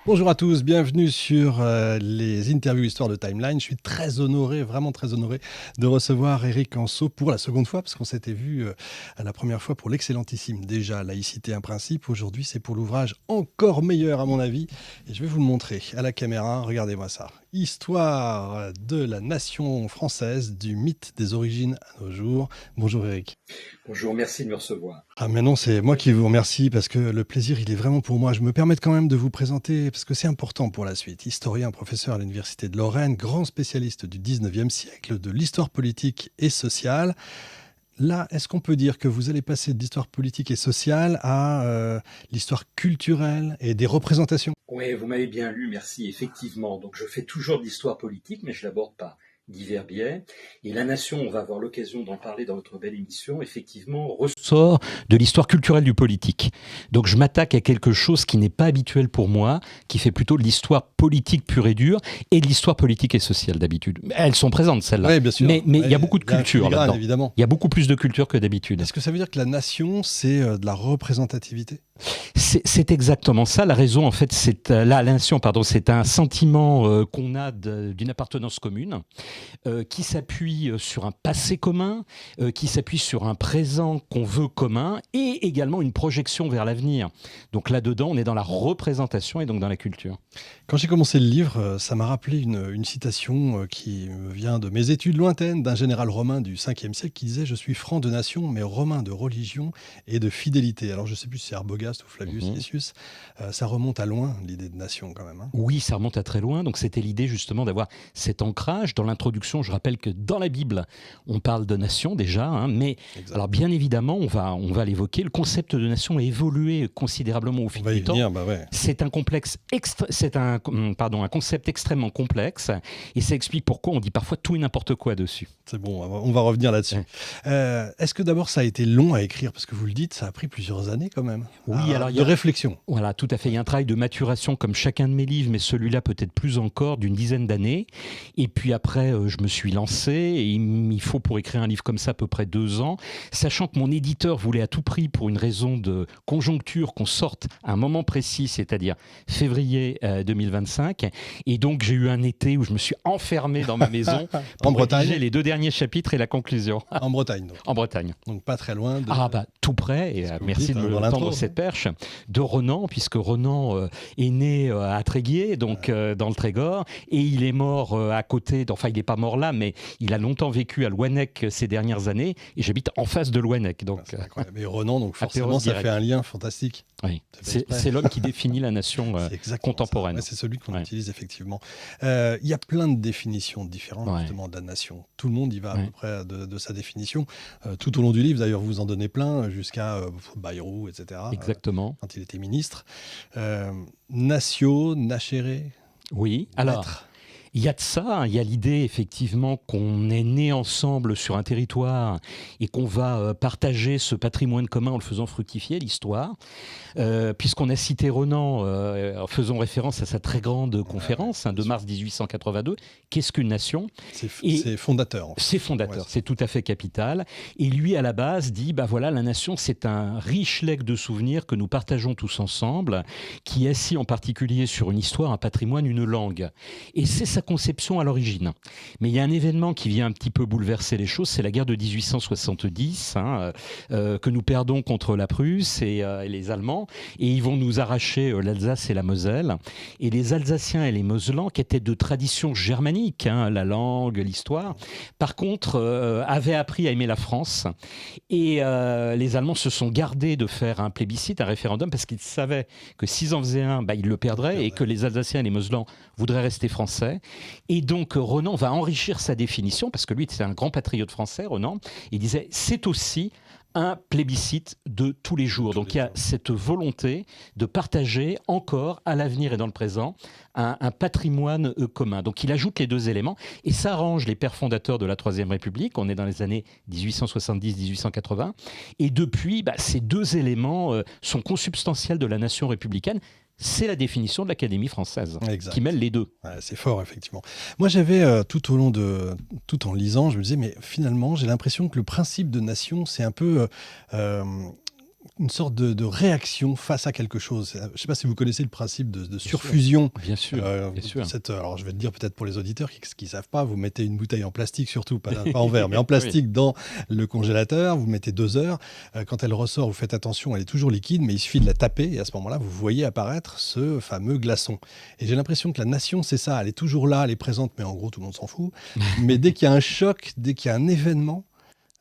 Bonjour à tous, bienvenue sur les interviews Histoire de Timeline. Je suis très honoré, vraiment très honoré de recevoir Éric Anseau pour la seconde fois, parce qu'on s'était vu la première fois pour l'excellentissime déjà Laïcité, un principe. Aujourd'hui, c'est pour l'ouvrage encore meilleur à mon avis. Et je vais vous le montrer à la caméra, regardez-moi ça. Histoire de la nation française, du mythe des origines à nos jours. Bonjour Éric. Bonjour, merci de me recevoir. Ah mais non, c'est moi qui vous remercie parce que le plaisir, il est vraiment pour moi. Je me permets quand même de vous présenter parce que c'est important pour la suite. Historien, professeur à l'Université de Lorraine, grand spécialiste du 19e siècle, de l'histoire politique et sociale. Là, est-ce qu'on peut dire que vous allez passer de l'histoire politique et sociale à l'histoire culturelle et des représentations? Oui, vous m'avez bien lu, merci, effectivement. Donc je fais toujours de l'histoire politique, mais je l'aborde par divers biais. Et la nation, on va avoir l'occasion d'en parler dans notre belle émission, effectivement, ressort de l'histoire culturelle du politique. Donc je m'attaque à quelque chose qui n'est pas habituel pour moi, qui fait plutôt de l'histoire politique pure et dure, et de l'histoire politique et sociale d'habitude. Elles sont présentes, celles-là. Oui, bien sûr. Mais il y a beaucoup de culture là-dedans. Évidemment. Il y a beaucoup plus de culture que d'habitude. Est-ce que ça veut dire que la nation, c'est de la représentativité? C'est exactement ça. La raison, en fait, c'est la nation, pardon, c'est un sentiment qu'on a d'une appartenance commune, qui s'appuie sur un passé commun, qui s'appuie sur un présent qu'on veut commun, et également une projection vers l'avenir. Donc là-dedans, on est dans la représentation et donc dans la culture. Quand j'ai commencé le livre, ça m'a rappelé une citation qui me vient de mes études lointaines d'un général romain du 5e siècle qui disait « Je suis franc de nation, mais romain de religion et de fidélité ». Alors je ne sais plus si c'est Arbogast ou Flavius Cassius, ça remonte à loin l'idée de nation quand même. Hein. Oui, ça remonte à très loin. Donc c'était l'idée justement d'avoir cet ancrage. Dans l'introduction, je rappelle que dans la Bible, on parle de nation déjà, hein, mais Exact. alors bien évidemment, on va l'évoquer. Le concept de nation a évolué considérablement au fil du temps. Venir, bah ouais. C'est un un concept extrêmement complexe, et ça explique pourquoi on dit parfois tout et n'importe quoi dessus. C'est bon, on va revenir là-dessus. Ouais. Est-ce que d'abord ça a été long à écrire? Parce que vous le dites, ça a pris plusieurs années quand même. Oui, alors de réflexion. Voilà, tout à fait. Il y a un travail de maturation comme chacun de mes livres, mais celui-là peut-être plus encore, d'une dizaine d'années. Et puis après, je me suis lancé, et il faut pour écrire un livre comme ça à peu près 2 ans, sachant que mon éditeur voulait à tout prix, pour une raison de conjoncture, qu'on sorte à un moment précis, c'est-à-dire février 2025. Et donc j'ai eu un été où je me suis enfermé dans ma maison pour rédiger les 2 derniers chapitres et la conclusion. En Bretagne, donc. En Bretagne. Donc pas très loin. Tout près, et merci de me tendre cette perche, de Renan, puisque Renan est né à Tréguier, donc dans le Trégor, et il est mort à côté, enfin il n'est pas mort là, mais il a longtemps vécu à Louannec ces dernières années, et j'habite en face de Louannec. Donc, c'est incroyable. Et Renan, donc forcément, ça fait un lien fantastique. Oui. C'est l'homme qui définit la nation contemporaine. Ouais, c'est celui qu'on utilise effectivement. Il y a plein de définitions différentes justement de la nation. Tout le monde y va à peu près de sa définition. Tout au long du livre, d'ailleurs, vous en donnez plein, jusqu'à Bayrou, etc. Exactement. Quand il était ministre. Natio, Nachere. Oui, alors... Il y a de ça, il y a l'idée effectivement qu'on est né ensemble sur un territoire et qu'on va partager ce patrimoine commun en le faisant fructifier, l'histoire. Puisqu'on a cité Renan en faisant référence à sa très grande conférence de mars 1882, qu'est-ce qu'une nation? C'est fondateur. En fait. C'est fondateur, c'est tout à fait capital. Et lui, à la base, dit, voilà, la nation, c'est un riche legs de souvenirs que nous partageons tous ensemble, qui est assis en particulier sur une histoire, un patrimoine, une langue. Et c'est sa conception à l'origine. Mais il y a un événement qui vient un petit peu bouleverser les choses, c'est la guerre de 1870, que nous perdons contre la Prusse et les Allemands, et ils vont nous arracher l'Alsace et la Moselle. Et les Alsaciens et les Moselans, qui étaient de tradition germanique, la langue, l'histoire, par contre, avaient appris à aimer la France. Et les Allemands se sont gardés de faire un plébiscite, un référendum, parce qu'ils savaient que s'ils en faisaient un, ils le perdraient, et que les Alsaciens et les Moselans voudraient rester français. Et donc Renan va enrichir sa définition, parce que lui, c'est un grand patriote français, Renan. Il disait, c'est aussi un plébiscite de tous les jours. Donc il y a cette volonté de partager encore à l'avenir et dans le présent un patrimoine commun. Donc il ajoute les 2 éléments, et ça arrange les pères fondateurs de la Troisième République. On est dans les années 1870-1880. Et depuis, ces 2 éléments sont consubstantiels de la nation républicaine. C'est la définition de l'Académie française, qui mêle les 2. Ouais, c'est fort, effectivement. Moi, j'avais, tout en lisant, je me disais, mais finalement, j'ai l'impression que le principe de nation, c'est un peu... une sorte de réaction face à quelque chose. Je ne sais pas si vous connaissez le principe de surfusion. Bien sûr, bien sûr. Alors, je vais le dire peut-être pour les auditeurs qui ne savent pas, vous mettez une bouteille en plastique, surtout, pas en verre, mais en plastique dans le congélateur, vous mettez 2 heures. Quand elle ressort, vous faites attention, elle est toujours liquide, mais il suffit de la taper et à ce moment-là, vous voyez apparaître ce fameux glaçon. Et j'ai l'impression que la nation, c'est ça, elle est toujours là, elle est présente, mais en gros, tout le monde s'en fout. Mais dès qu'il y a un choc, dès qu'il y a un événement,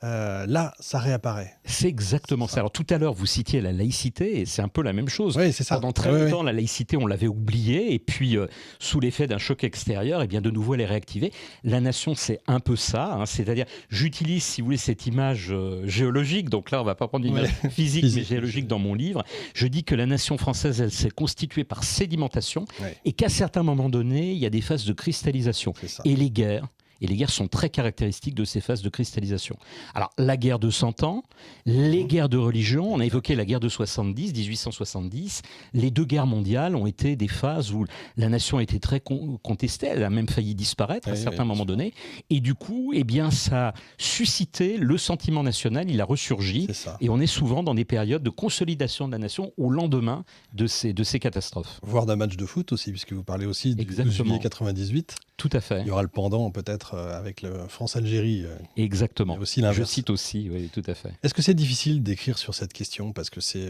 là, ça réapparaît. C'est exactement ça. Alors tout à l'heure, vous citiez la laïcité, et c'est un peu la même chose. Oui, c'est ça. Pendant très longtemps, la laïcité, on l'avait oubliée, et puis sous l'effet d'un choc extérieur, et bien de nouveau, elle est réactivée. La nation, c'est un peu ça. C'est-à-dire, j'utilise, si vous voulez, cette image géologique. Donc là, on ne va pas prendre une image physique, mais géologique dans mon livre. Je dis que la nation française, elle s'est constituée par sédimentation, et qu'à certains moments donnés, il y a des phases de cristallisation. Et les guerres sont très caractéristiques de ces phases de cristallisation. Alors, la guerre de 100 ans, les guerres de religion, on a évoqué la guerre de 1870, les 2 guerres mondiales ont été des phases où la nation a été très contestée, elle a même failli disparaître à certains moments donnés, et du coup, eh bien, ça a suscité le sentiment national, il a ressurgi, et on est souvent dans des périodes de consolidation de la nation au lendemain de ces catastrophes. Voire d'un match de foot aussi, puisque vous parlez aussi du 12 juillet 98. Tout à fait. Il y aura le pendant peut-être avec le France-Algérie. Exactement. Aussi je cite aussi, oui, tout à fait. Est-ce que c'est difficile d'écrire sur cette question parce que c'est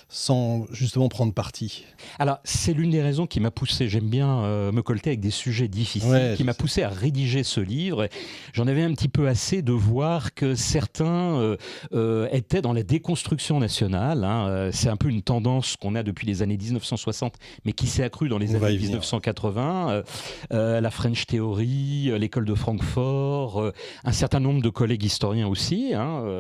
sans justement prendre parti? Alors, c'est l'une des raisons qui m'a poussé, j'aime bien me colter avec des sujets difficiles, qui m'a poussé à rédiger ce livre. J'en avais un petit peu assez de voir que certains étaient dans la déconstruction nationale. C'est un peu une tendance qu'on a depuis les années 1960, mais qui s'est accrue dans les années 1980. La French Theory, l'école de Francfort, un certain nombre de collègues historiens aussi.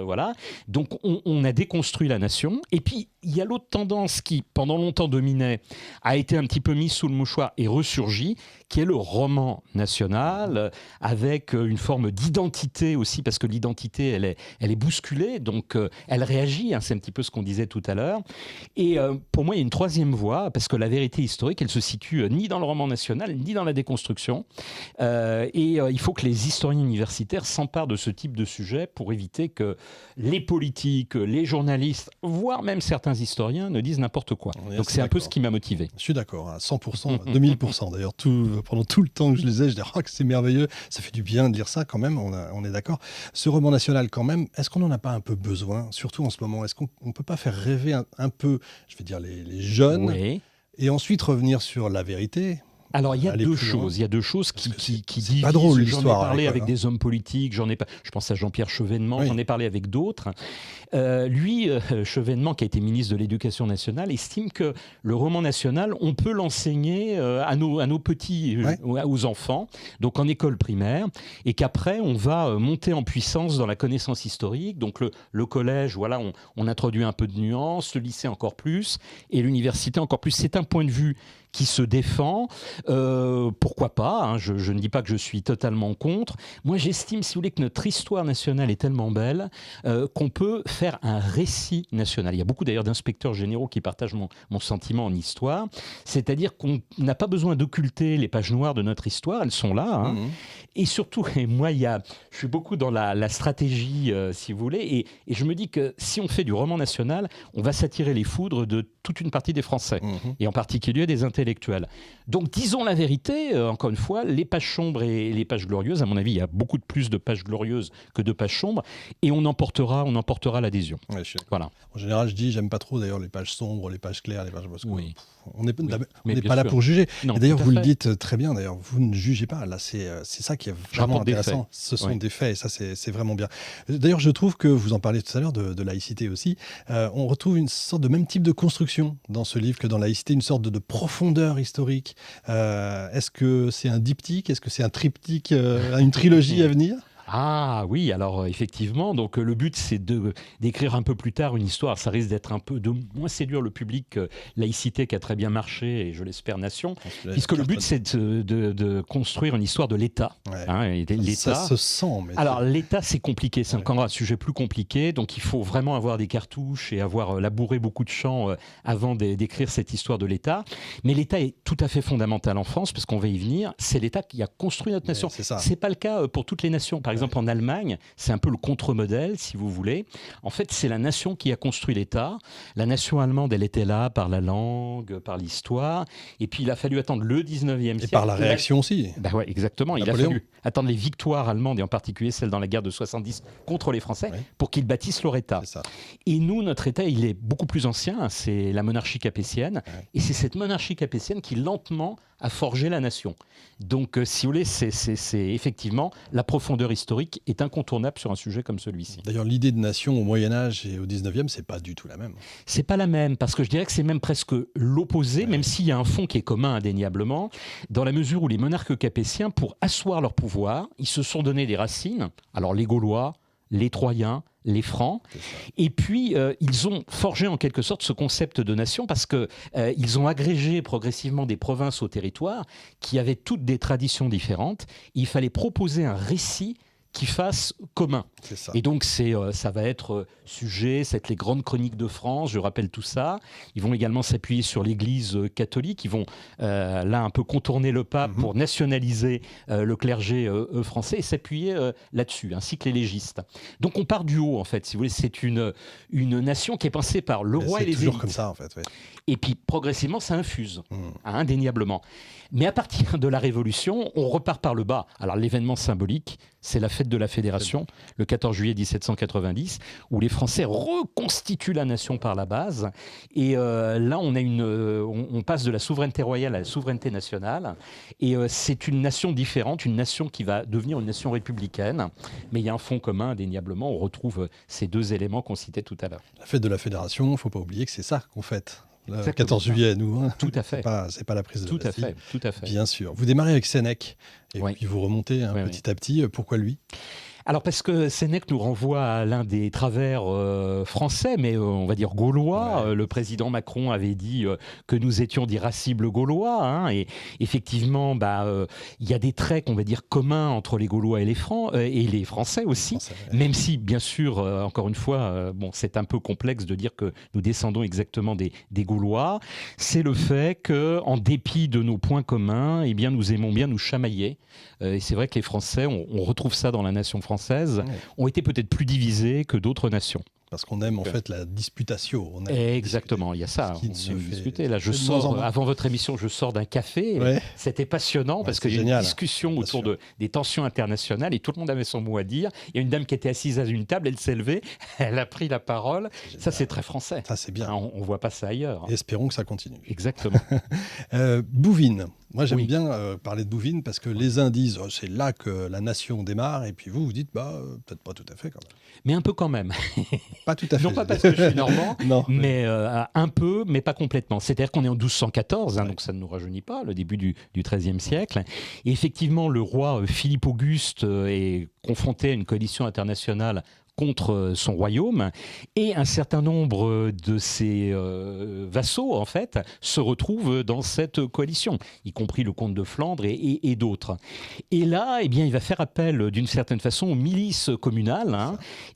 Voilà. Donc on a déconstruit la nation. Et puis il y a l'autre tendance qui, pendant longtemps dominait, a été un petit peu mise sous le mouchoir et ressurgie, qui est le roman national, avec une forme d'identité aussi, parce que l'identité, elle est bousculée, donc elle réagit, c'est un petit peu ce qu'on disait tout à l'heure. Et pour moi, il y a une troisième voie, parce que la vérité historique, elle se situe ni dans le roman national, ni dans la déconstruction. Il faut que les historiens universitaires s'emparent de ce type de sujet pour éviter que les politiques, les journalistes, voire même certains historiens ne disent n'importe quoi. Donc c'est un peu ce qui m'a motivé. Je suis d'accord, à 100%, 2000%. D'ailleurs, pendant tout le temps que je lisais, je disais que c'est merveilleux, ça fait du bien de lire ça quand même, on est d'accord. Ce roman national quand même, est-ce qu'on n'en a pas un peu besoin, surtout en ce moment? Est-ce qu'on ne peut pas faire rêver un peu, je vais dire, les jeunes, et ensuite revenir sur la vérité? Alors, il y a deux choses qui divisent. Pas drôle, l'histoire. J'en ai parlé avec des hommes politiques, je pense à Jean-Pierre Chevènement, j'en ai parlé avec d'autres. Chevènement, qui a été ministre de l'Éducation nationale, estime que le roman national, on peut l'enseigner à nos petits, aux enfants, donc en école primaire, et qu'après, on va monter en puissance dans la connaissance historique. Donc, le collège, voilà, on introduit un peu de nuances, le lycée encore plus, et l'université encore plus. C'est un point de vue qui se défend. Pourquoi pas, je ne dis pas que je suis totalement contre. Moi, j'estime, si vous voulez, que notre histoire nationale est tellement belle qu'on peut faire un récit national. Il y a beaucoup d'ailleurs d'inspecteurs généraux qui partagent mon sentiment en histoire. C'est-à-dire qu'on n'a pas besoin d'occulter les pages noires de notre histoire, elles sont là. Et surtout, et moi, je suis beaucoup dans la stratégie, si vous voulez, et je me dis que si on fait du roman national, on va s'attirer les foudres de toute une partie des Français, et en particulier des intellectuels. Donc, disons la vérité, encore une fois, les pages sombres et les pages glorieuses, à mon avis, il y a beaucoup plus de pages glorieuses que de pages sombres, et on emportera l'adhésion. Ouais, voilà. En général, je dis, j'aime pas trop d'ailleurs les pages sombres, les pages claires, les pages... Parce que on n'est pas sûr. là pour juger. Non, et d'ailleurs, vous le dites très bien, d'ailleurs, vous ne jugez pas. Là, c'est ça qui est vraiment intéressant. Ce sont des faits, et ça, c'est vraiment bien. D'ailleurs, je trouve que, vous en parlez tout à l'heure de laïcité aussi, on retrouve une sorte de même type de construction dans ce livre que dans laïcité, une sorte de profondeur historique. Est-ce que c'est un diptyque? Est-ce que c'est un triptyque, une trilogie à venir? Ah oui, alors effectivement, donc le but c'est d'écrire un peu plus tard une histoire. Ça risque d'être un peu de moins séduire le public laïcité qui a très bien marché, et je l'espère Nation, puisque le but c'est de construire une histoire de l'État. Ça se sent. Alors l'État c'est compliqué, c'est encore un sujet plus compliqué, donc il faut vraiment avoir des cartouches et avoir labouré beaucoup de champs avant d'écrire cette histoire de l'État. Mais l'État est tout à fait fondamental en France, parce qu'on va y venir, c'est l'État qui a construit notre nation. C'est pas le cas pour toutes les nations. Par exemple, en Allemagne, c'est un peu le contre-modèle, si vous voulez. En fait, c'est la nation qui a construit l'État. La nation allemande, elle était là par la langue, par l'histoire. Et puis, il a fallu attendre le 19e siècle. Et par la réaction aussi. Ben ouais, exactement. Napoléon. Il a fallu attendre les victoires allemandes, et en particulier celle dans la guerre de 70 contre les Français, pour qu'ils bâtissent leur État. C'est ça. Et nous, notre État, il est beaucoup plus ancien. C'est la monarchie capétienne. Et c'est cette monarchie capétienne qui, lentement, a forgé la nation. Donc, si vous voulez, c'est effectivement, la profondeur historique est incontournable sur un sujet comme celui-ci. D'ailleurs, l'idée de nation au Moyen-Âge et au 19e, c'est pas du tout la même. C'est pas la même, parce que je dirais que c'est même presque l'opposé, même s'il y a un fond qui est commun indéniablement, dans la mesure où les monarques capétiens, pour asseoir leur pouvoir, ils se sont donné des racines. Alors, les Gaulois, les Troyens, les Francs, et puis ils ont forgé en quelque sorte ce concept de nation parce qu'ils ont agrégé progressivement des provinces au territoire qui avaient toutes des traditions différentes. Il fallait proposer un récit qui fasse commun. C'est ça. Et donc, ça va être sujet, c'est les grandes chroniques de France, je rappelle tout ça. Ils vont également s'appuyer sur l'Église catholique. Ils vont là un peu contourner le pape pour nationaliser le clergé français et s'appuyer là-dessus, ainsi que les légistes. Donc, on part du haut, en fait, si vous voulez. C'est une nation qui est pensée par le roi et les élites. C'est toujours comme ça, en fait. Ouais. Et puis, progressivement, ça infuse, indéniablement. Mais à partir de la Révolution, on repart par le bas. Alors, l'événement symbolique, c'est la fête de la Fédération, le 14 juillet 1790, où les Français reconstituent la nation par la base. Et là, on passe de la souveraineté royale à la souveraineté nationale. Et c'est une nation différente, une nation qui va devenir une nation républicaine. Mais il y a un fond commun, indéniablement. On retrouve ces deux éléments qu'on citait tout à l'heure. La fête de la Fédération, il ne faut pas oublier que c'est ça qu'on fête. Le Exactement. 14 juillet, nous. Hein. Tout à fait. C'est pas la prise de la Bastille. Tout à fait. Bien sûr. Vous démarrez avec Sénèque et puis vous remontez petit à petit. Pourquoi lui ? Alors parce que Sénèque nous renvoie à l'un des travers français, mais on va dire gaulois. Le président Macron avait dit que nous étions d'irascibles Gaulois. Hein, et effectivement, il y a des traits qu'on va dire communs entre les Gaulois et les Français aussi. Même si, bien sûr, encore une fois, c'est un peu complexe de dire que nous descendons exactement des Gaulois. C'est le fait qu'en dépit de nos points communs, eh bien, nous aimons bien nous chamailler. Et c'est vrai que les Français, on retrouve ça dans la nation française, ont été peut-être plus divisés que d'autres nations. Parce qu'on aime en fait la disputatio. Exactement, il y a ça. On aime discuter. Là, avant votre émission, je sors d'un café. C'était passionnant parce qu'il y a une discussion autour des tensions internationales et tout le monde avait son mot à dire. Il y a une dame qui était assise à une table, elle s'est levée, elle a pris la parole. Ça, c'est très français. Ça, c'est bien. On ne voit pas ça ailleurs. Et espérons que ça continue. Exactement. Bouvines. Moi, j'aime bien parler de Bouvines parce que les uns disent c'est là que la nation démarre et puis vous dites peut-être pas tout à fait quand même. Mais un peu quand même. Pas tout à fait. Non pas parce que je suis normand, mais un peu, mais pas complètement. C'est-à-dire qu'on est en 1214, donc ça ne nous rajeunit pas, le début du XIIIe siècle. Et effectivement, le roi Philippe Auguste est confronté à une coalition internationale contre son royaume, et un certain nombre de ses vassaux, en fait, se retrouvent dans cette coalition, y compris le comte de Flandre et d'autres. Et là, eh bien, il va faire appel, d'une certaine façon, aux milices communales,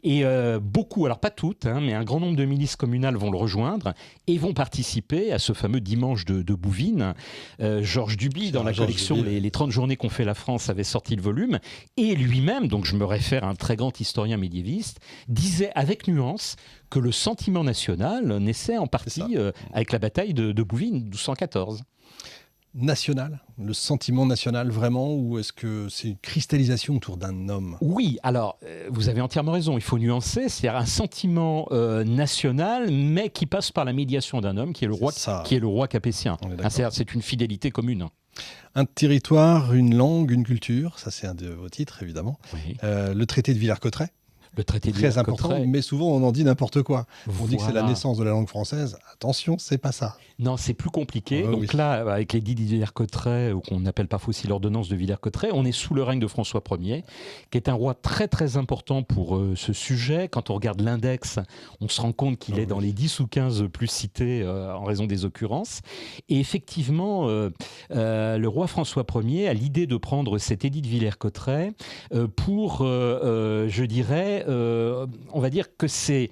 et beaucoup, alors pas toutes, mais un grand nombre de milices communales vont le rejoindre et vont participer à ce fameux dimanche de Bouvines. Georges Duby, dans la collection les 30 journées qu'ont fait la France, avait sorti le volume, et lui-même, donc je me réfère à un très grand historien médiéviste, disait avec nuance que le sentiment national naissait en partie avec la bataille de Bouvines 1214. National, le sentiment national vraiment, ou est-ce que c'est une cristallisation autour d'un homme ? Oui, alors vous avez entièrement raison, il faut nuancer, c'est un sentiment national, mais qui passe par la médiation d'un homme qui est le roi capétien. C'est une fidélité commune. Un territoire, une langue, une culture, ça c'est un de vos titres évidemment. Le traité de Villers-Cotterêts. Le traité de très important, mais souvent on en dit n'importe quoi. On dit que c'est la naissance de la langue française. Attention, c'est pas ça. Non, c'est plus compliqué. Donc là, avec l'édit de Villers-Cotterêts, ou qu'on appelle parfois aussi l'ordonnance de Villers-Cotterêts, on est sous le règne de François Ier, qui est un roi très très important pour ce sujet. Quand on regarde l'index, on se rend compte qu'il est dans les 10 ou 15 plus cités en raison des occurrences. Et effectivement, le roi François Ier a l'idée de prendre cet édit de Villers-Cotterêts pour, je dirais, voulait, on va dire que ces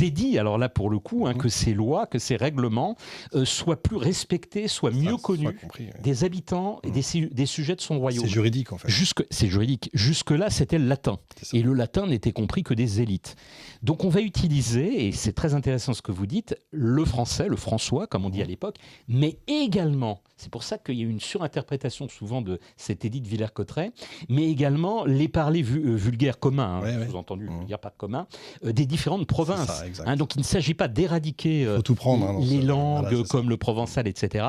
édits, alors là pour le coup, que ces lois, que ces règlements soient plus respectés, soient mieux connus des habitants et des sujets de son royaume. C'est juridique en fait. C'est juridique. Jusque-là, c'était le latin. Et le latin n'était compris que des élites. Donc on va utiliser, et c'est très intéressant ce que vous dites, le français, le François, comme on dit à l'époque, mais également, c'est pour ça qu'il y a une surinterprétation souvent de cet édit de Villers-Cotterêts, mais également les parlers vulgaires communs, sous-entendu vulgaire pas commun, des différentes provinces. Ça, donc il ne s'agit pas d'éradiquer les langues comme le provençal, etc.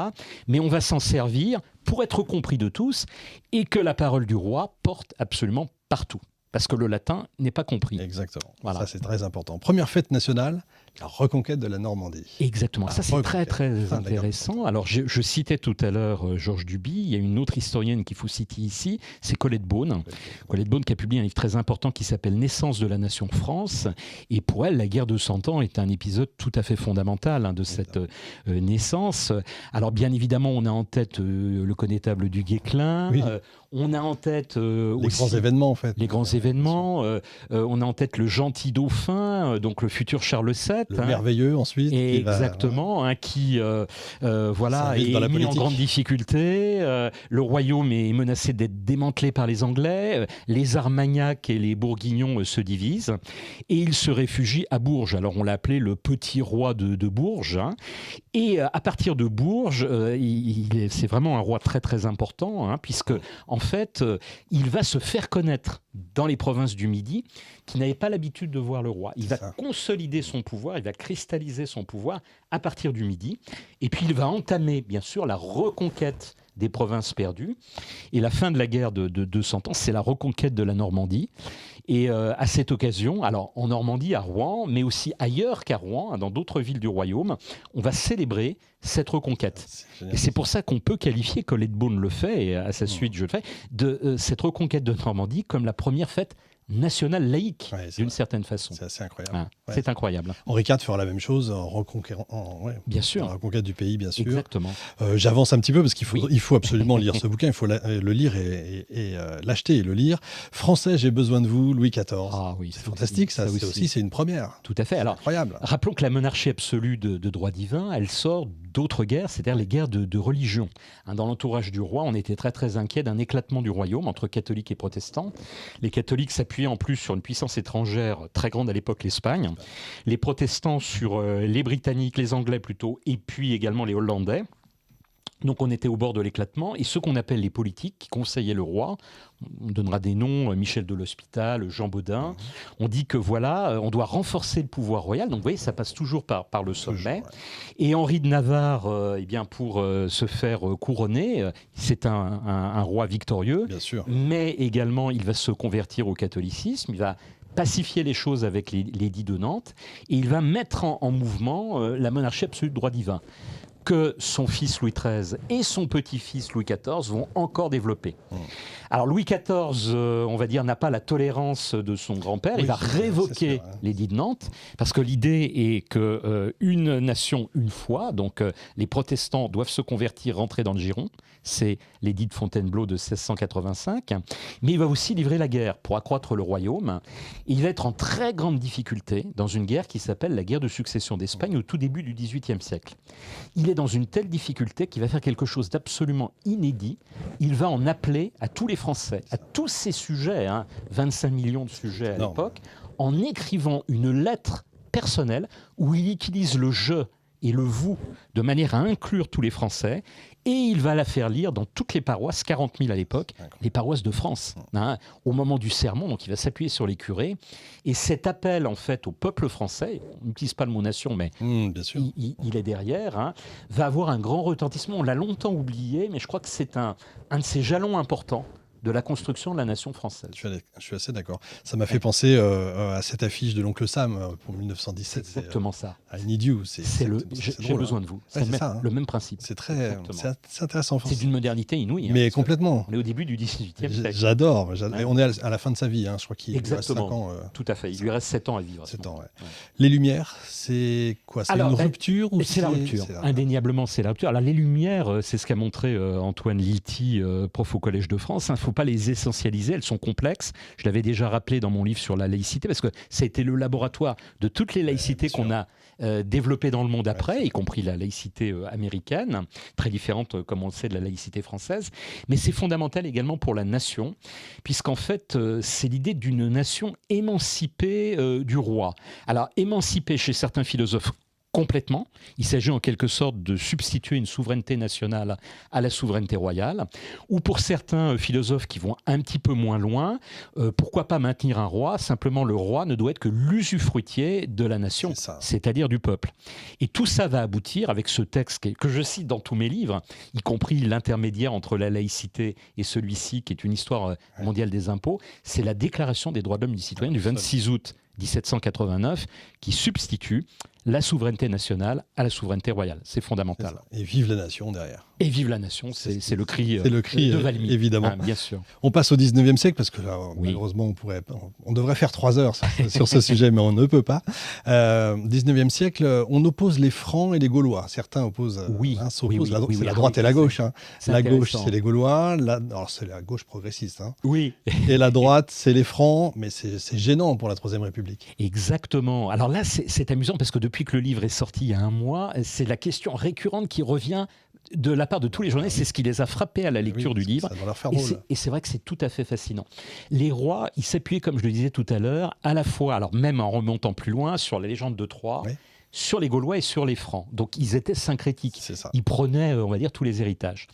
Mais on va s'en servir pour être compris de tous et que la parole du roi porte absolument partout. Parce que le latin n'est pas compris. Exactement. Voilà. Ça, c'est très important. Première fête nationale, la reconquête de la Normandie. Exactement. Ça, c'est très, très intéressant. Alors, je citais tout à l'heure Georges Duby. Il y a une autre historienne qu'il faut citer ici, c'est Colette Beaune. Colette Beaune qui a publié un livre très important qui s'appelle « Naissance de la nation France ». Et pour elle, la guerre de 100 ans est un épisode tout à fait fondamental de cette naissance. Alors, bien évidemment, on a en tête le connétable du Guesclin. Oui. On a en tête les grands événements, en fait. Les grands événements. On a en tête le gentil dauphin, donc le futur Charles VII. Le merveilleux, ensuite. Exactement, qui voilà, est mis en grande difficulté. Le royaume est menacé d'être démantelé par les Anglais. Les Armagnacs et les Bourguignons se divisent. Et il se réfugie à Bourges. Alors, on l'a appelé le petit roi de Bourges. Et à partir de Bourges, c'est vraiment un roi très, très important, puisque, en fait, il va se faire connaître dans les provinces du Midi qui n'avaient pas l'habitude de voir le roi. Il va consolider son pouvoir, il va cristalliser son pouvoir à partir du Midi. Et puis, il va entamer, bien sûr, la reconquête des provinces perdues. Et la fin de la guerre de 200 ans, c'est la reconquête de la Normandie. Et à cette occasion, alors en Normandie, à Rouen, mais aussi ailleurs qu'à Rouen, dans d'autres villes du royaume, on va célébrer cette reconquête. Et c'est pour ça qu'on peut qualifier, Colette Beaune le fait, et à sa suite je le fais, de cette reconquête de Normandie comme la première fête nationale laïque, d'une certaine façon. C'est assez incroyable. C'est incroyable. Henri IV fera la même chose en reconquête du pays, bien sûr. Exactement. J'avance un petit peu parce qu'il faut absolument lire ce bouquin, il faut le lire et l'acheter et le lire. Français, j'ai besoin de vous, Louis XIV. Ah oui, c'est fantastique, ça aussi, c'est une première. Tout à fait. Alors, incroyable. Rappelons que la monarchie absolue de droit divin, elle sort d'autres guerres, c'est-à-dire les guerres de religion. Dans l'entourage du roi, on était très très inquiet d'un éclatement du royaume entre catholiques et protestants. Les catholiques s'appuyaient en plus sur une puissance étrangère très grande à l'époque, l'Espagne. Les protestants sur les Britanniques, les Anglais plutôt, et puis également les Hollandais. Donc on était au bord de l'éclatement, et ceux qu'on appelle les politiques qui conseillaient le roi, on donnera des noms, Michel de l'Hospital, Jean Baudin, on dit que voilà, on doit renforcer le pouvoir royal, donc vous voyez, ça passe toujours par le sommet. Et Henri de Navarre, pour se faire couronner, c'est un roi victorieux, bien sûr. Mais également il va se convertir au catholicisme, il va pacifier les choses avec l'édit de Nantes, et il va mettre en mouvement la monarchie absolue de droit divin, que son fils Louis XIII et son petit-fils Louis XIV vont encore développer. Alors Louis XIV, on va dire, n'a pas la tolérance de son grand-père. Il va révoquer l'édit de Nantes, parce que l'idée est qu'une nation, une foi, donc les protestants doivent se convertir, rentrer dans le giron. C'est l'édit de Fontainebleau de 1685. Mais il va aussi livrer la guerre pour accroître le royaume. Et il va être en très grande difficulté dans une guerre qui s'appelle la guerre de succession d'Espagne au tout début du XVIIIe siècle. Il est dans une telle difficulté qu'il va faire quelque chose d'absolument inédit. Il va en appeler à tous les Français, à tous ces sujets, 25 millions de sujets à l'époque, en écrivant une lettre personnelle où il utilise le « je » et le « vous » de manière à inclure tous les Français. Et il va la faire lire dans toutes les paroisses, 40 000 à l'époque, les paroisses de France, au moment du sermon. Donc il va s'appuyer sur les curés. Et cet appel, en fait, au peuple français, on n'utilise pas le mot nation, mais bien sûr. Il est derrière, va avoir un grand retentissement. On l'a longtemps oublié, mais je crois que c'est un de ces jalons importants de la construction de la nation française. Je suis assez d'accord. Ça m'a fait penser à cette affiche de l'oncle Sam pour 1917. C'est exactement ça. I need you. J'ai besoin de vous. C'est le même principe. C'est intéressant. C'est d'une modernité inouïe. Mais complètement. On est au début du XVIIIe siècle. J'adore. On est à la fin de sa vie. Je crois qu'il lui reste 5 ans. Tout à fait. Il lui reste 7 ans à vivre. 7 ans, Les Lumières, c'est quoi? C'est une rupture ou c'est la rupture. Indéniablement, c'est la rupture. Alors, les Lumières, c'est ce qu'a montré Antoine Lilti, prof au Collège de France. Il faut pas les essentialiser, elles sont complexes. Je l'avais déjà rappelé dans mon livre sur la laïcité, parce que ça a été le laboratoire de toutes les laïcités qu'on a développées dans le monde après, y compris la laïcité américaine, très différente, comme on le sait, de la laïcité française. Mais c'est fondamental également pour la nation, puisqu'en fait, c'est l'idée d'une nation émancipée du roi. Alors, émancipée chez certains philosophes, complètement. Il s'agit en quelque sorte de substituer une souveraineté nationale à la souveraineté royale. Ou pour certains philosophes qui vont un petit peu moins loin, pourquoi pas maintenir un roi? Simplement, le roi ne doit être que l'usufruitier de la nation, c'est-à-dire du peuple. Et tout ça va aboutir avec ce texte que je cite dans tous mes livres, y compris l'intermédiaire entre la laïcité et celui-ci, qui est une histoire mondiale des impôts. C'est la Déclaration des droits de l'homme et du citoyen du 26 août 1789 qui substitue la souveraineté nationale à la souveraineté royale. C'est fondamental. Et vive la nation derrière. Et vive la nation, c'est le cri de Valmy. Évidemment. Bien sûr. On passe au 19e siècle, parce que là, malheureusement, on devrait faire 3 heures sur ce sujet, mais on ne peut pas. 19e siècle, on oppose les Francs et les Gaulois. Certains opposent, s'opposent. C'est la droite et la gauche. La gauche, c'est les Gaulois. Alors, c'est la gauche progressiste. Oui. Et la droite, c'est les Francs. Mais c'est gênant pour la Troisième République. Exactement. Alors là, c'est amusant, parce que depuis que le livre est sorti il y a un mois, c'est la question récurrente qui revient de la part de tous les journalistes. C'est ce qui les a frappés à la lecture du livre. Ça doit leur faire drôle. Et c'est vrai que c'est tout à fait fascinant. Les rois, ils s'appuyaient, comme je le disais tout à l'heure, à la fois, alors même en remontant plus loin, sur la légende de Troie, sur les Gaulois et sur les Francs. Donc ils étaient syncrétiques. Ils prenaient, on va dire, tous les héritages.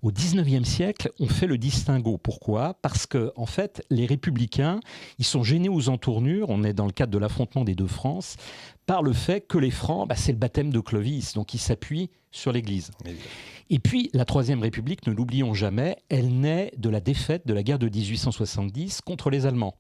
Au 19e siècle, on fait le distinguo. Pourquoi ? Parce que, en fait, les républicains, ils sont gênés aux entournures, on est dans le cadre de l'affrontement des deux France, par le fait que les Francs, c'est le baptême de Clovis, donc ils s'appuient sur l'Église. Et puis, la Troisième République, ne l'oublions jamais, elle naît de la défaite de la guerre de 1870 contre les Allemands.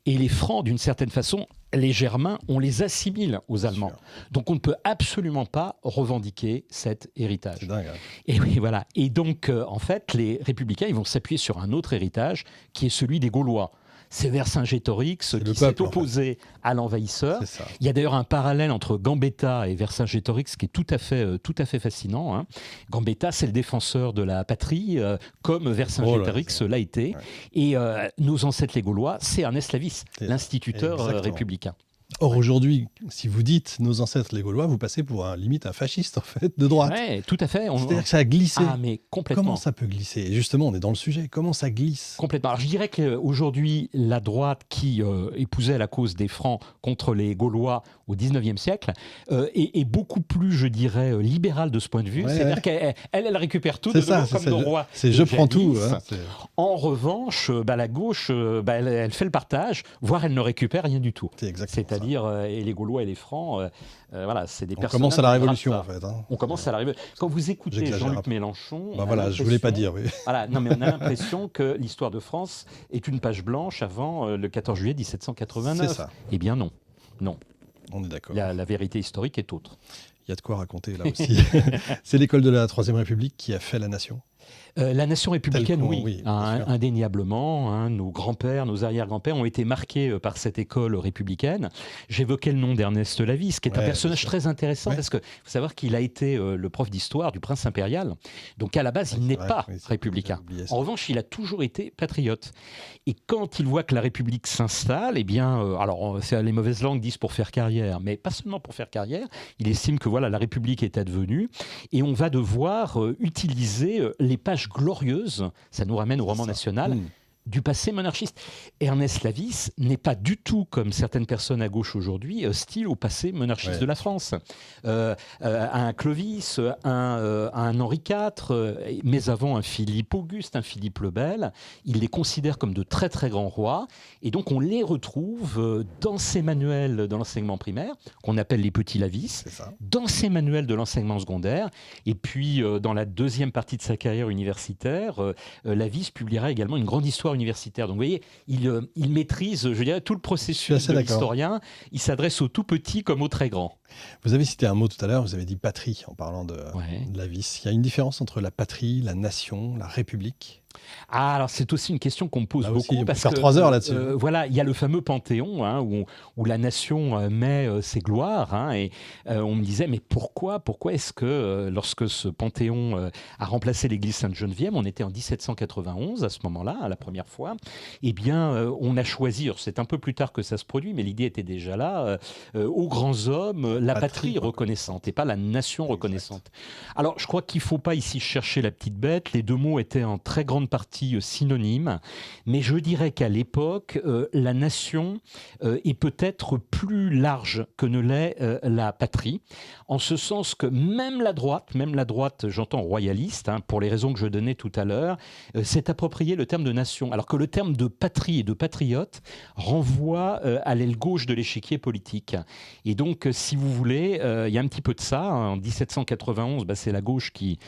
Et les Francs, d'une certaine façon, les Germains, on les assimile aux Allemands. Donc on ne peut absolument pas revendiquer cet héritage. C'est dingue. Et oui, voilà. Et donc, en fait, les républicains, ils vont s'appuyer sur un autre héritage, qui est celui des Gaulois. C'est Vercingétorix qui s'est opposé à l'envahisseur. Il y a d'ailleurs un parallèle entre Gambetta et Vercingétorix qui est tout à fait fascinant. Gambetta, c'est le défenseur de la patrie, comme Vercingétorix l'a été. Et nos ancêtres les Gaulois, c'est Ernest Lavis, l'instituteur républicain. Or, aujourd'hui, si vous dites nos ancêtres les Gaulois, vous passez pour limite un fasciste, en fait, de droite. Oui, tout à fait. C'est-à-dire que ça a glissé. Ah, mais complètement. Comment ça peut glisser ? Et justement, on est dans le sujet. Comment ça glisse ? Complètement. Alors, je dirais qu'aujourd'hui, la droite qui épousait la cause des Francs contre les Gaulois au 19e siècle est beaucoup plus, je dirais, libérale de ce point de vue. C'est-à-dire qu'elle récupère tout de nouveau comme nos rois. C'est je prends tout. En revanche, la gauche, elle fait le partage, voire elle ne récupère rien du tout. C'est-à-dire, et les Gaulois et les Francs, voilà, c'est des personnages. On commence à la Révolution, en fait. On commence à la Révolution. Quand vous écoutez Jean-Luc Mélenchon... je voulais pas dire, oui. Voilà, non, mais on a l'impression que l'histoire de France est une page blanche avant le 14 juillet 1789. C'est ça. Eh bien non, non. On est d'accord. La vérité historique est autre. Il y a de quoi raconter là aussi. C'est l'école de la Troisième République qui a fait la nation. La nation républicaine, oui, indéniablement. Nos grands-pères, nos arrière-grands-pères ont été marqués par cette école républicaine. J'évoquais le nom d'Ernest Lavis, qui est un personnage très intéressant, parce qu'il faut savoir qu'il a été le prof d'histoire du prince impérial. Donc à la base, il n'est pas républicain. En revanche, il a toujours été patriote. Et quand il voit que la République s'installe, eh bien, alors les mauvaises langues disent pour faire carrière, mais pas seulement pour faire carrière, il estime que voilà, la République est advenue et on va devoir utiliser les pages glorieuses, ça nous ramène au roman national, du passé monarchiste. Ernest Lavis n'est pas du tout, comme certaines personnes à gauche aujourd'hui, hostile au passé monarchiste de la France. Un Clovis, un Henri IV, mais avant un Philippe Auguste, un Philippe le Bel, il les considère comme de très très grands rois, et donc on les retrouve dans ses manuels de l'enseignement primaire, qu'on appelle les petits Lavis, dans ses manuels de l'enseignement secondaire, et puis dans la deuxième partie de sa carrière universitaire, Lavis publiera également une grande histoire universitaire. Donc vous voyez, il maîtrise, je dirais, tout le processus de l'historien. Il s'adresse aux tout petits comme aux très grands. Vous avez cité un mot tout à l'heure, vous avez dit patrie en parlant de Lavis. Il y a une différence entre la patrie, la nation, la république ? Ah, alors c'est aussi une question qu'on me pose Là aussi, beaucoup on peut parce faire que 3 heures là-dessus. voilà, il y a le fameux Panthéon hein, où la nation met ses gloires hein, et on me disait mais pourquoi est-ce que lorsque ce Panthéon a remplacé l'église Sainte-Geneviève, on était en 1791 à ce moment-là, la première fois, eh bien on a choisi, alors, c'est un peu plus tard que ça se produit, mais l'idée était déjà là, aux grands hommes, la patrie reconnaissante et pas la nation reconnaissante. Alors je crois qu'il ne faut pas ici chercher la petite bête, les deux mots étaient en très grande partie synonyme, mais je dirais qu'à l'époque, la nation est peut-être plus large que ne l'est la patrie, en ce sens que même la droite, j'entends royaliste, hein, pour les raisons que je donnais tout à l'heure, s'est approprié le terme de nation, alors que le terme de patrie et de patriote renvoie à l'aile gauche de l'échiquier politique. Et donc, si vous voulez, il y a un petit peu de ça. En 1791, c'est la gauche qui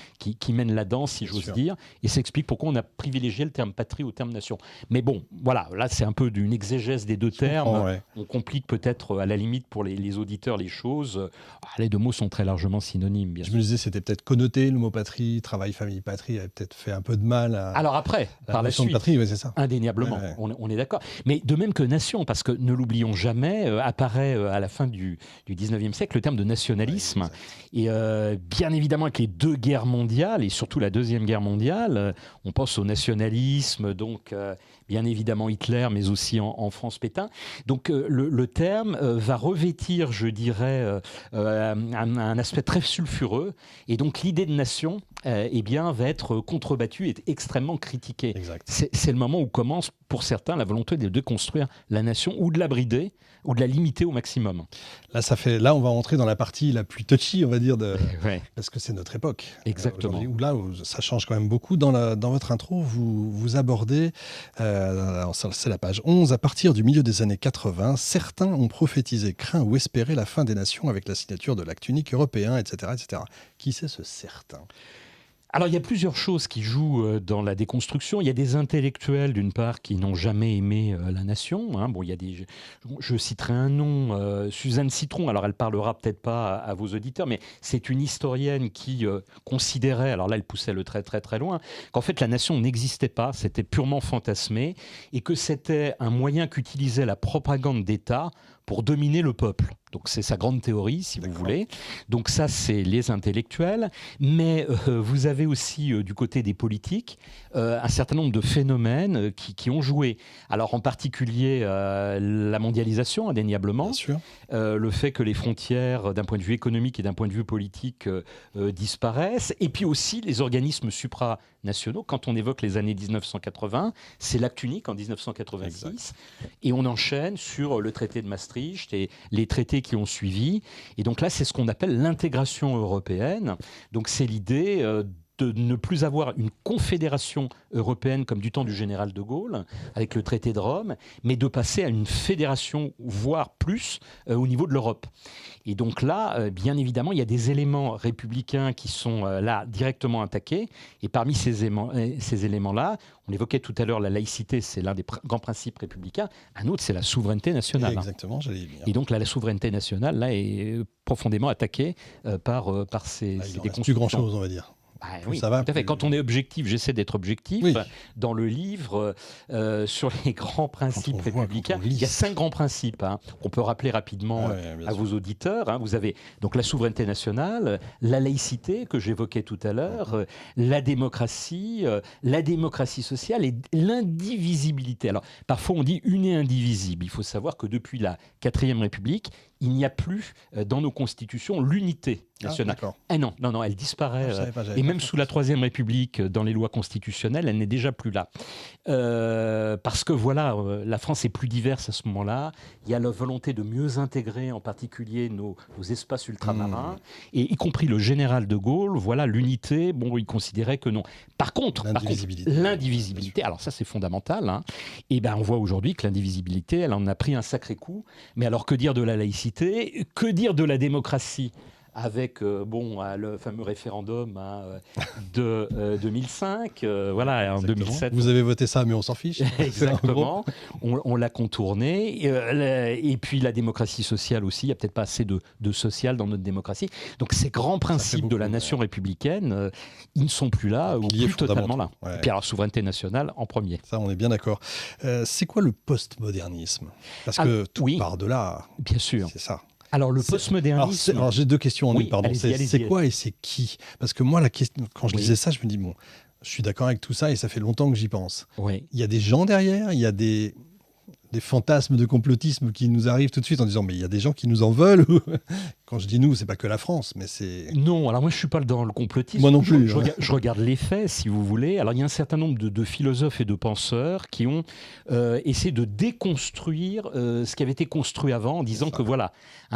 mène la danse, si j'ose dire, et ça explique pourquoi on a privilégié le terme patrie au terme nation. Mais bon, voilà, là c'est un peu d'une exégèse des deux termes. Ouais. On complique peut-être à la limite pour les auditeurs les choses. Les deux mots sont très largement synonymes, bien sûr. Je me disais, c'était peut-être connoté, le mot patrie, travail, famille, patrie, avait peut-être fait un peu de mal à... Alors après, par la suite, de patrie, ouais, c'est ça. indéniablement, Ouais. on est d'accord. Mais de même que nation, parce que ne l'oublions jamais, apparaît à la fin du 19e siècle le terme de nationalisme. Et bien évidemment, avec les deux guerres mondiales, et surtout la Deuxième Guerre mondiale, on pense au nationalisme, donc bien évidemment Hitler, mais aussi en France Pétain. Donc le terme va revêtir, je dirais, un aspect très sulfureux. Et donc l'idée de nation eh bien, va être contrebattue et extrêmement critiquée. C'est le moment où commence, pour certains, la volonté de déconstruire la nation ou de la brider ou de la limiter au maximum. Là, on va entrer dans la partie la plus touchy, on va dire, Ouais. parce que c'est notre époque. Exactement. Où ça change quand même beaucoup. Dans votre intro, vous abordez, c'est la page 11, à partir du milieu des années 80, certains ont prophétisé, craint ou espéré la fin des nations avec la signature de l'acte unique européen, etc., etc. Qui c'est ce certain ? Alors, il y a plusieurs choses qui jouent dans la déconstruction. Il y a des intellectuels, d'une part, qui n'ont jamais aimé la nation. Hein. Bon, il y a je citerai un nom, Suzanne Citron. Alors, elle parlera peut-être pas à vos auditeurs, mais c'est une historienne qui considérait, alors là, elle poussait le trait très, très loin, qu'en fait, la nation n'existait pas, c'était purement fantasmé, et que c'était un moyen qu'utilisait la propagande d'État pour dominer le peuple. Donc c'est sa grande théorie, si vous voulez. Donc ça, c'est les intellectuels. Mais vous avez aussi, du côté des politiques, un certain nombre de phénomènes qui ont joué. Alors en particulier, la mondialisation, indéniablement. Bien sûr. Le fait que les frontières, d'un point de vue économique et d'un point de vue politique, disparaissent. Et puis aussi les organismes supranationaux. Quand on évoque les années 1980, c'est l'acte unique en 1986. Exact. Et on enchaîne sur le traité de Maastricht et les traités qui ont suivi. Et donc là, c'est ce qu'on appelle l'intégration européenne. Donc c'est l'idée de ne plus avoir une confédération européenne comme du temps du général de Gaulle, avec le traité de Rome, mais de passer à une fédération, voire plus, au niveau de l'Europe. Et donc là, bien évidemment, il y a des éléments républicains qui sont là directement attaqués. Et parmi ces éléments-là, on évoquait tout à l'heure la laïcité, c'est l'un des grands principes républicains. Un autre, c'est la souveraineté nationale. Exactement, j'allais y venir. Et donc là, la souveraineté nationale là, est profondément attaquée par ces déconstructions. Il ne reste plus grand-chose, on va dire. Oui, ça va, tout à fait. Quand on est objectif, j'essaie d'être objectif. Oui. Dans le livre, sur les grands principes républicains, il y a 5 grands principes qu'on peut rappeler rapidement à vos auditeurs. Vous avez donc la souveraineté nationale, la laïcité que j'évoquais tout à l'heure, la démocratie sociale et l'indivisibilité. Alors, parfois on dit une et indivisible. Il faut savoir que depuis la 4e République, il n'y a plus dans nos constitutions l'unité nationale. Non, elle disparaît. Et même sous la 3e République, dans les lois constitutionnelles, elle n'est déjà plus là. Parce que voilà, la France est plus diverse à ce moment-là. Il y a la volonté de mieux intégrer, en particulier, nos espaces ultramarins, et y compris le général de Gaulle. Voilà, l'unité, bon, il considérait que non. Par contre, l'indivisibilité, alors ça c'est fondamental. Et ben, on voit aujourd'hui que l'indivisibilité, elle en a pris un sacré coup. Mais alors, que dire de la laïcité ? Que dire de la démocratie ? avec le fameux référendum de 2005, voilà, en Exactement. 2007. Vous avez voté ça, mais on s'en fiche. Exactement, on l'a contourné. Et puis la démocratie sociale aussi, il n'y a peut-être pas assez de social dans notre démocratie. Donc ces grands principes de la nation républicaine, ils ne sont plus là, ou plus totalement là. Ouais. Et puis alors, souveraineté nationale en premier. Ça, on est bien d'accord. C'est quoi le postmodernisme? Parce que tout part de là. Bien sûr. C'est ça. Alors le postmodernisme... Alors j'ai deux questions en une, pardon. Allez-y. C'est quoi et c'est qui? Parce que moi, quand je lisais ça, je me dis, bon, je suis d'accord avec tout ça et ça fait longtemps que j'y pense. Oui. Il y a des gens derrière, il y a des fantasmes de complotisme qui nous arrivent tout de suite en disant mais il y a des gens qui nous en veulent. Quand je dis nous, c'est pas que la France, mais c'est... Non, alors moi je suis pas dans le complotisme. Moi non plus. Je regarde les faits, si vous voulez. Alors il y a un certain nombre de philosophes et de penseurs qui ont essayé de déconstruire ce qui avait été construit avant en disant que voilà,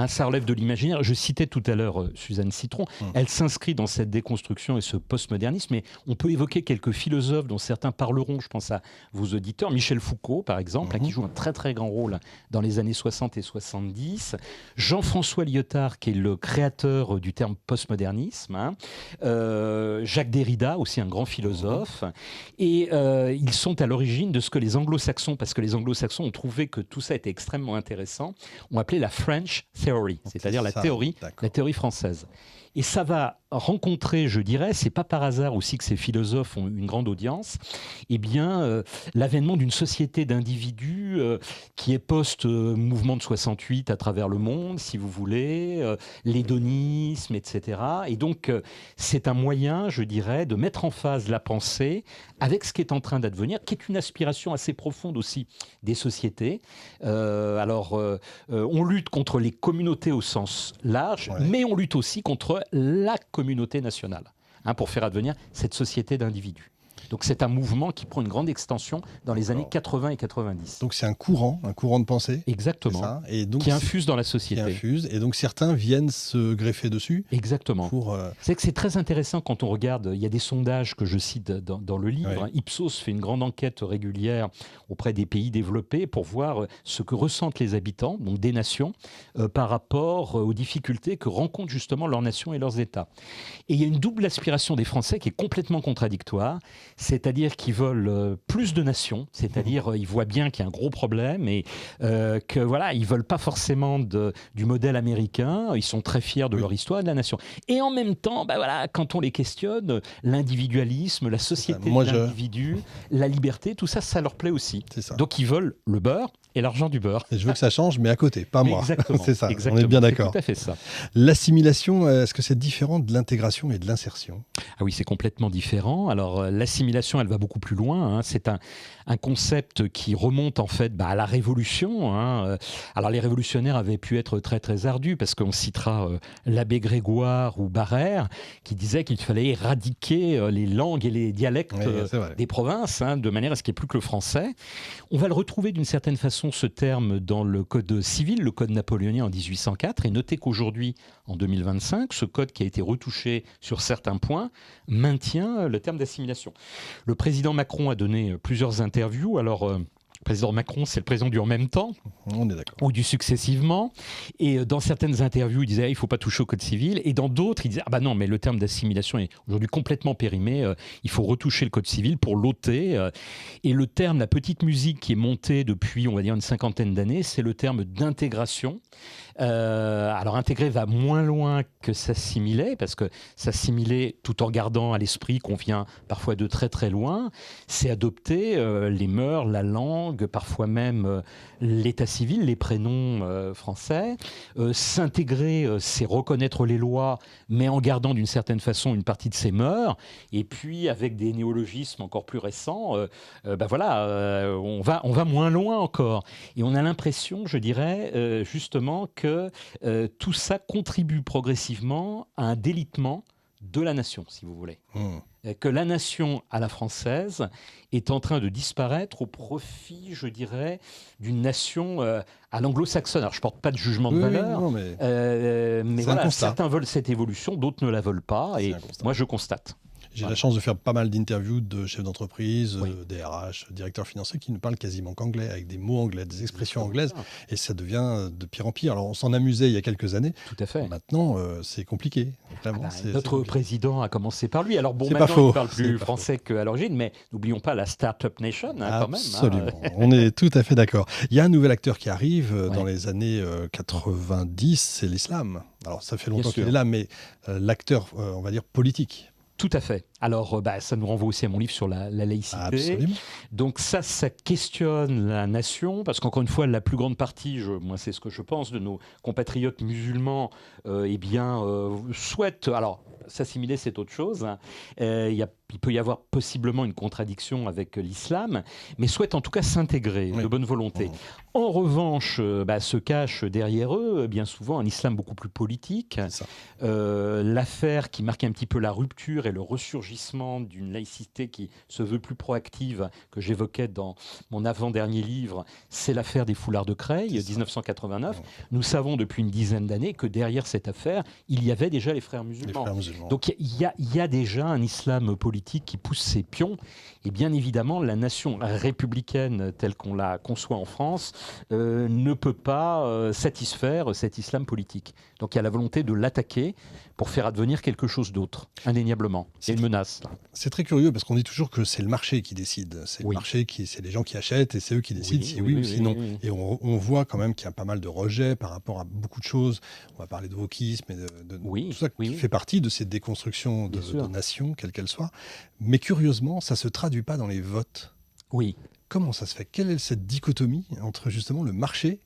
ça relève de l'imaginaire. Je citais tout à l'heure Suzanne Citron. Elle s'inscrit dans cette déconstruction et ce postmodernisme. Mais on peut évoquer quelques philosophes dont certains parleront, je pense à vos auditeurs. Michel Foucault, par exemple, qui joue un très très grand rôle dans les années 60 et 70. Jean-François Lyotard, qui est le créateur du terme postmodernisme. Jacques Derrida, aussi un grand philosophe. Et ils sont à l'origine de ce que les anglo-saxons, parce que les anglo-saxons ont trouvé que tout ça était extrêmement intéressant, ont appelé la French Theory, c'est-à-dire la théorie française. Et ça va rencontrer, je dirais, c'est pas par hasard aussi que ces philosophes ont une grande audience, l'avènement d'une société d'individus qui est post-mouvement de 68 à travers le monde, si vous voulez, l'hédonisme, etc. Et donc, c'est un moyen, je dirais, de mettre en phase la pensée avec ce qui est en train d'advenir, qui est une aspiration assez profonde aussi des sociétés. On lutte contre les communautés au sens large, mais on lutte aussi contre la communauté nationale, pour faire advenir cette société d'individus. Donc c'est un mouvement qui prend une grande extension dans les années 80 et 90. Donc c'est un courant de pensée. Exactement. Ça. Et donc, qui infuse dans la société. Qui infuse, et donc certains viennent se greffer dessus. Exactement. C'est que c'est très intéressant quand on regarde, il y a des sondages que je cite dans le livre. Ipsos fait une grande enquête régulière auprès des pays développés pour voir ce que ressentent les habitants, donc des nations, par rapport aux difficultés que rencontrent justement leurs nations et leurs États. Et il y a une double aspiration des Français qui est complètement contradictoire. C'est-à-dire qu'ils veulent plus de nations, c'est-à-dire ils voient bien qu'il y a un gros problème et que voilà, ils veulent pas forcément du modèle américain, ils sont très fiers de leur histoire et de la nation. Et en même temps, quand on les questionne, l'individualisme, la société de l'individu, la liberté, tout ça, ça leur plaît aussi. Donc ils veulent le beurre et l'argent du beurre. Et je veux que ça change, mais à côté, pas moi. Exactement. C'est ça, exactement. on est bien d'accord. C'est tout à fait ça. L'assimilation, est-ce que c'est différent de l'intégration et de l'insertion? Ah oui, c'est complètement différent. Alors l'assimilation, elle va beaucoup plus loin. C'est un concept qui remonte en fait à la Révolution. Alors les révolutionnaires avaient pu être très très ardus parce qu'on citera l'abbé Grégoire ou Barrère qui disait qu'il fallait éradiquer les langues et les dialectes des provinces de manière à ce qu'il n'y ait plus que le français. On va le retrouver d'une certaine façon ce terme dans le code civil, le code napoléonien en 1804, et notez qu'aujourd'hui, en 2025, ce code qui a été retouché sur certains points maintient le terme d'assimilation. Le président Macron a donné plusieurs interviews. Alors, le président Macron, c'est le président du en même temps, on est d'accord, ou du successivement. Et dans certaines interviews, il disait il ne faut pas toucher au code civil. Et dans d'autres, il disait non, mais le terme d'assimilation est aujourd'hui complètement périmé. Il faut retoucher le code civil pour l'ôter. Et le terme, la petite musique qui est montée depuis, on va dire, une cinquantaine d'années, c'est le terme d'intégration. Alors intégrer va moins loin que s'assimiler, parce que s'assimiler tout en gardant à l'esprit qu'on vient parfois de très très loin, c'est adopter les mœurs, la langue, parfois même l'état civil, les prénoms français. S'intégrer, c'est reconnaître les lois, mais en gardant d'une certaine façon une partie de ses mœurs. Et puis avec des néologismes encore plus récents, on va moins loin encore. Et on a l'impression, je dirais, justement que tout ça contribue progressivement à un délitement de la nation, si vous voulez. Que la nation à la française est en train de disparaître au profit, je dirais, d'une nation à l'anglo-saxonne. Alors, je ne porte pas de jugement de valeur, mais voilà, certains veulent cette évolution, d'autres ne la veulent pas, et moi, je constate. J'ai la chance de faire pas mal d'interviews de chefs d'entreprise, Oui. DRH, directeurs financiers qui ne parlent quasiment qu'anglais, avec des mots anglais, des expressions anglaises, et ça devient de pire en pire. Alors on s'en amusait il y a quelques années. Tout à fait. Maintenant, c'est compliqué. Vraiment, c'est Notre compliqué. président a commencé par lui. Alors bon, C'est pas maintenant faux. il parle C'est plus pas français qu'à l'origine, mais n'oublions pas la Startup Nation quand même. Absolument. On est tout à fait d'accord. Il y a un nouvel acteur qui arrive dans Ouais. les années 90, c'est l'islam. Alors ça fait Bien longtemps qu'il sûr. est là, mais l'acteur, on va dire, politique. Tout à fait. Alors, ça nous renvoie aussi à mon livre sur la laïcité. Absolument. Donc ça questionne la nation, parce qu'encore une fois, la plus grande partie, moi c'est ce que je pense, de nos compatriotes musulmans, souhaitent, alors s'assimiler c'est autre chose, hein. Il peut y avoir possiblement une contradiction avec l'islam, mais souhaitent en tout cas s'intégrer Oui. de bonne volonté. En revanche, se cache derrière eux, bien souvent, un islam beaucoup plus politique. C'est ça. L'affaire qui marque un petit peu la rupture et le ressurgissement d'une laïcité qui se veut plus proactive, que j'évoquais dans mon avant-dernier livre, c'est l'affaire des foulards de Creil, C'est ça. 1989. Ouais. Nous savons depuis une dizaine d'années que derrière cette affaire, il y avait déjà les frères Les musulmans. frères musulmans. Donc il y a déjà un islam politique qui pousse ses pions. Et bien évidemment, la nation républicaine telle qu'on la conçoit en France ne peut pas satisfaire cet islam politique. Donc il y a la volonté de l'attaquer pour faire advenir quelque chose d'autre, indéniablement. Il y a une menace. C'est très curieux parce qu'on dit toujours que c'est le marché qui décide. C'est le Oui. marché c'est les gens qui achètent et c'est eux qui décident si oui, ou si oui, non. oui. Et on voit quand même qu'il y a pas mal de rejets par rapport à beaucoup de choses. On va parler de wokisme et de Oui, tout ça qui oui. fait partie de ces déconstructions Bien sûr. de nations, quelles qu'elles soient. Mais curieusement, ça ne se traduit pas dans les votes. Oui. Comment ça se fait? Quelle est cette dichotomie entre justement le marché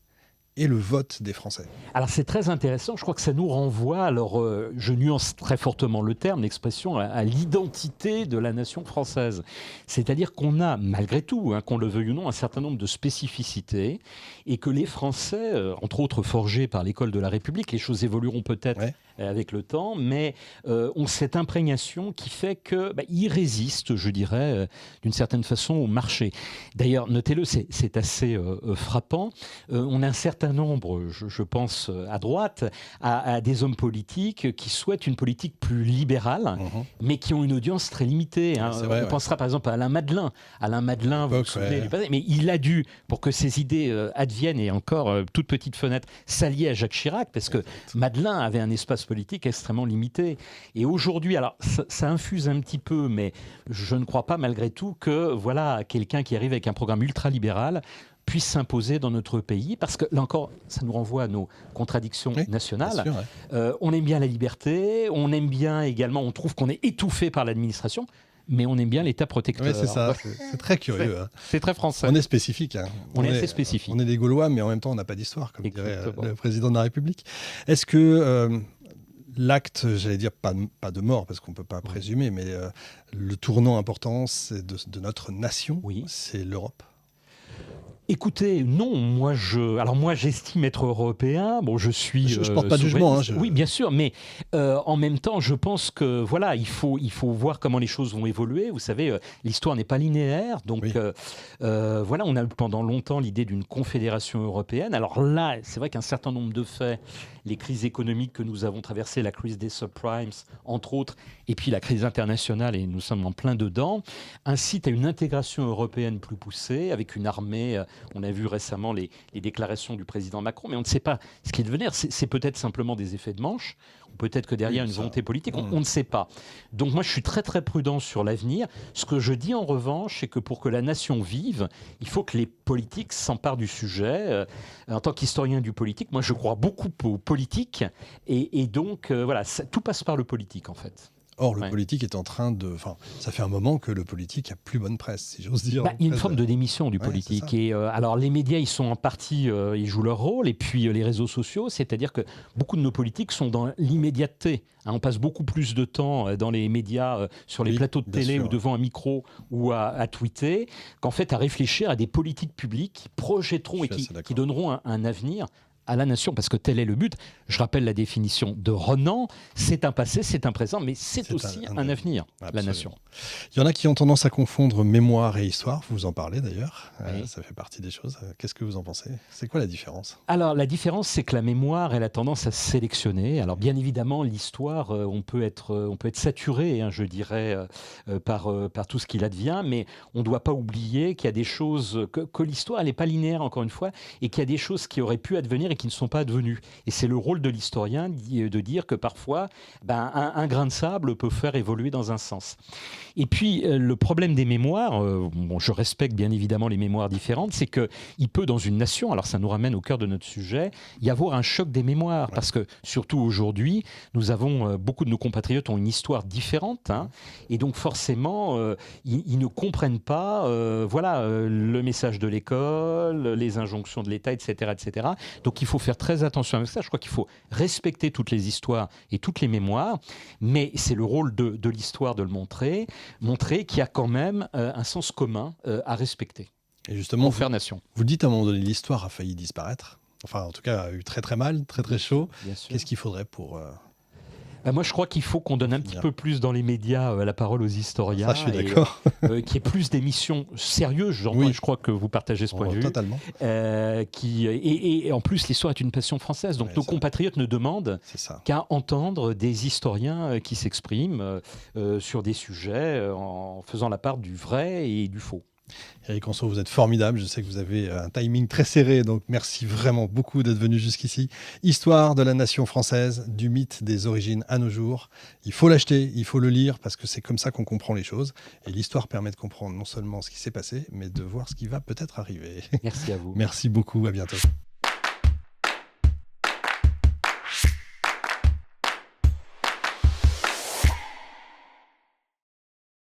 et le vote des Français? Alors c'est très intéressant, je crois que ça nous renvoie, alors je nuance très fortement le terme, l'expression, à l'identité de la nation française. C'est-à-dire qu'on a, malgré tout, qu'on le veuille ou non, un certain nombre de spécificités et que les Français, entre autres forgés par l'école de la République, les choses évolueront peut-être avec le temps, mais ont cette imprégnation qui fait qu'ils résistent, je dirais, d'une certaine façon au marché. D'ailleurs, notez-le, c'est assez frappant. On a un certain nombre, je pense à droite, à des hommes politiques qui souhaitent une politique plus libérale, mais qui ont une audience très limitée. C'est vrai, on pensera par exemple à Alain Madelin. Alain Madelin, vous vous souvenez du passé, mais il a dû, pour que ses idées adviennent, et encore toute petite fenêtre, s'allier à Jacques Chirac, parce que Madelin avait un espace politique extrêmement limité. Et aujourd'hui, alors ça infuse un petit peu, mais je ne crois pas malgré tout que voilà quelqu'un qui arrive avec un programme ultralibéral puisse s'imposer dans notre pays, parce que là encore, ça nous renvoie à nos contradictions nationales. Bien sûr, on aime bien la liberté, on aime bien également, on trouve qu'on est étouffé par l'administration, mais on aime bien l'État protecteur. Oui, c'est ça, c'est très curieux. C'est très français. On est spécifique. On est assez spécifique. On est des Gaulois, mais en même temps, on n'a pas d'histoire, comme dirait le président de la République. Est-ce que l'acte, j'allais dire pas de mort, parce qu'on ne peut pas présumer, mais le tournant important de notre nation, c'est l'Europe? Écoutez, non, moi j'estime être européen. Bon, je suis. Je porte pas de jugement. Oui, bien sûr, mais en même temps, je pense que voilà, il faut voir comment les choses vont évoluer. Vous savez, l'histoire n'est pas linéaire, donc voilà, on a eu pendant longtemps l'idée d'une confédération européenne. Alors là, c'est vrai qu'un certain nombre de faits, les crises économiques que nous avons traversées, la crise des subprimes, entre autres, et puis la crise internationale, et nous sommes en plein dedans, incitent à une intégration européenne plus poussée, avec une armée. On a vu récemment les déclarations du président Macron, mais on ne sait pas ce qui est devenir. C'est peut-être simplement des effets de manche, ou peut-être que derrière une volonté politique, on ne sait pas. Donc moi, je suis très très prudent sur l'avenir. Ce que je dis en revanche, c'est que pour que la nation vive, il faut que les politiques s'emparent du sujet. En tant qu'historien du politique, moi je crois beaucoup au politique, et donc voilà, tout passe par le politique en fait. Or, le politique est en train de... Enfin, ça fait un moment que le politique a plus bonne presse, si j'ose dire. Il y a une forme de démission du politique. Et alors, les médias, ils sont en partie... ils jouent leur rôle. Et puis, les réseaux sociaux, c'est-à-dire que beaucoup de nos politiques sont dans l'immédiateté. On passe beaucoup plus de temps dans les médias, sur les plateaux de télé ou devant un micro ou à tweeter, qu'en fait, à réfléchir à des politiques publiques qui projetteront et qui donneront un avenir à la nation, parce que tel est le but. Je rappelle la définition de Renan, c'est un passé, c'est un présent, mais c'est aussi un avenir, la nation. Il y en a qui ont tendance à confondre mémoire et histoire, vous en parlez d'ailleurs, Oui. ça fait partie des choses. Qu'est-ce que vous en pensez? C'est quoi la différence? Alors, la différence, c'est que la mémoire, elle a tendance à se sélectionner. Alors, bien évidemment, l'histoire, on peut être saturé, hein, je dirais, par tout ce qu'il advient, mais on ne doit pas oublier qu'il y a des choses, que l'histoire, elle n'est pas linéaire, encore une fois, et qu'il y a des choses qui auraient pu advenir et qui ne sont pas advenues. Et c'est le rôle de l'historien de dire que parfois, un grain de sable peut faire évoluer dans un sens. Et puis, le problème des mémoires, bon, je respecte bien évidemment les mémoires différentes, c'est qu'il peut, dans une nation, alors ça nous ramène au cœur de notre sujet, y avoir un choc des mémoires. Ouais. Parce que, surtout aujourd'hui, nous avons, beaucoup de nos compatriotes ont une histoire différente, hein, et donc forcément, ils ne comprennent pas le message de l'école, les injonctions de l'État, etc., etc. Donc il faut faire très attention avec ça. Je crois qu'il faut respecter toutes les histoires et toutes les mémoires, mais c'est le rôle de l'histoire de le montrer qu'il y a quand même un sens commun à respecter. Et justement, Pour faire nation. vous dites à un moment donné, l'histoire a failli disparaître. Enfin, en tout cas, a eu très très mal, très très chaud. Bien sûr. Qu'est-ce qu'il faudrait pour... Moi, je crois qu'il faut qu'on donne un petit peu plus dans les médias la parole aux historiens. Ça, je suis d'accord. Qu'il y ait plus d'émissions sérieuses, Oui. je crois que vous partagez ce point de vue. Totalement. Et en plus, l'histoire est une passion française. Donc Ouais, nos ça. compatriotes ne demandent C'est ça. qu'à entendre des historiens qui s'expriment sur des sujets en faisant la part du vrai et du faux. Éric Anseau, vous êtes formidable. Je sais que vous avez un timing très serré, donc merci vraiment beaucoup d'être venu jusqu'ici. Histoire de la nation française, du mythe des origines à nos jours. Il faut l'acheter, il faut le lire, parce que c'est comme ça qu'on comprend les choses. Et l'histoire permet de comprendre non seulement ce qui s'est passé, mais de voir ce qui va peut-être arriver. Merci à vous. Merci beaucoup, à bientôt.